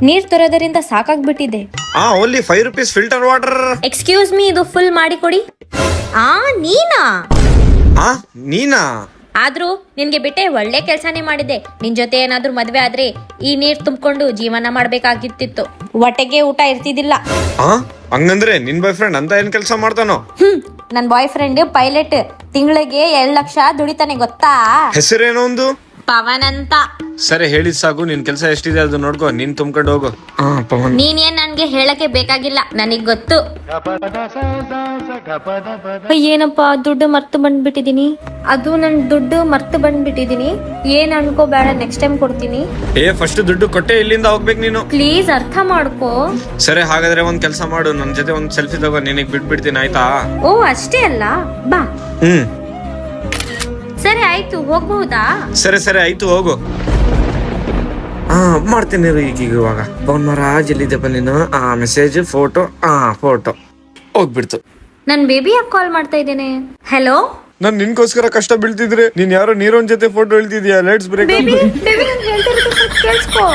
ನೀರ್ ತರೋದರಿಂದ ಸಾಕಾಗ್ಬಿಟ್ಟಿದೆ. Only 5 rupees filter water. Excuse me, ಇದು ಫುಲ್ ಮಾಡಿ ಕೊಡಿ. ನೀನಾ? ನೀನಾ? ಆದ್ರೂ ನಿನ್ಗೆ ಬಿಟ್ಟೆ ಒಳ್ಳೆ ಕೆಲ್ಸಾನೇ ಮಾಡಿದೆ. ನಿನ್ ಜೊತೆ ಏನಾದ್ರೂ ಮದ್ವೆ ಆದ್ರೆ ಈ ನೀರ್ ತುಂಬಿಕೊಂಡು ಜೀವನ ಮಾಡ್ಬೇಕಾಗಿತ್ತಿತ್ತು. ಹೊಟ್ಟೆಗೆ ಊಟ ಇರ್ತಿದ್ದಿಲ್ಲ. ಹಂಗಂದ್ರೆ ನಿನ್ ಬಾಯ್ ಫ್ರೆಂಡ್ ಅಂತ ಏನ್ ಕೆಲಸ ಮಾಡ್ತಾನೋ? ನನ್ ಬಾಯ್ ಫ್ರೆಂಡ್ ಪೈಲಟ್, ತಿಂಗಳಿಗೆ 2 ಲಕ್ಷ ದುಡಿತಾನೆ ಗೊತ್ತಾ? ಹೆಸರೇನೋ ಒಂದು ಪವನ್ ಅಂತ. ಸರಿ ಹೇಳಿದ್ ಸಾಕು, ನಿನ್ ಕೆಲಸ ಎಷ್ಟಿದೆ ಅದು ನೋಡ್ಕೋ, ನೀನ್ ತುಂಬ್ಕೊಂಡು ಹೋಗು. ಪವನ್, ನೀನೇನ್ ನನ್ಗೆ ಹೇಳಕ್ಕೆ ಬೇಕಾಗಿಲ್ಲ, ನನಗ್ ಗೊತ್ತು. ಏನಪ್ಪ, ದುಡ್ಡು ಮರ್ತು ಬಂದ್ಬಿಟ್ಟಿದೀನಿ. ಅದು ನನ್ ದುಡ್ಡು ಮರ್ತು ಬಂದ್ಬಿಟ್ಟಿದೀನಿ. ಏನ್ ಅನ್ಕೋಬೇಡ, ನೆಕ್ಸ್ಟ್ ಟೈಮ್ ಕೊಡ್ತೀನಿ. ಫಸ್ಟ್ ದುಡ್ಡು ಕೊಟ್ಟೆ ಇಲ್ಲಿಂದ ಹೋಗ್ಬೇಕು ನೀನು. ಪ್ಲೀಸ್ ಅರ್ಥ ಮಾಡ್ಕೋ. ಸರಿ, ಹಾಗಾದ್ರೆ ಒಂದ್ ಕೆಲಸ ಮಾಡು, ನನ್ ಜೊತೆ ಒಂದ್ ಸೆಲ್ಫಿ ತಗೋ, ನಿನಗ್ ಬಿಟ್ಬಿಡ್ತೀನಿ ಆಯ್ತಾ? ಓ ಅಷ್ಟೇ ಅಲ್ಲ, ಬಾ. ಸರಿ ಆಯ್ತು, ಹೋಗ್ಬಹುದಾ? ಸರಿ ಆಯ್ತು, ಹೋಗು. ಮಾಡ್ತೀನಿ ಈಗ ಇವಾಗ. ಪವನ್ ಮಹಾರಾಜ್ ಎಲ್ಲಿದ್ದೆಪ್ಪ ನೀನು? ಮೆಸೇಜ್, ಫೋಟೋ ಹೋಗ್ಬಿಡ್ತು. ನನ್ ಬೇಬಿಯಾಗ ಕಾಲ್ ಮಾಡ್ತಾ ಇದ್ದೇನೆ. ಹೆಲೋ, ನಾನ್ ನಿನ್ಗೋಸ್ಕರ ಕಷ್ಟ ಬೀಳ್ತಿದ್ರೆ ನೀನ್ ಯಾರೋ ನೀರೋನ್ ಜೊತೆ ಫೋಟೋ ಹೇಳ್ತಿದ್ಯಾ. Let's break. ಬೇಬಿ, ನಾನು ಹೇಳ್ತಿರೋದು ಸ್ವಲ್ಪ ಕೇಳಿಸ್ಕೋ.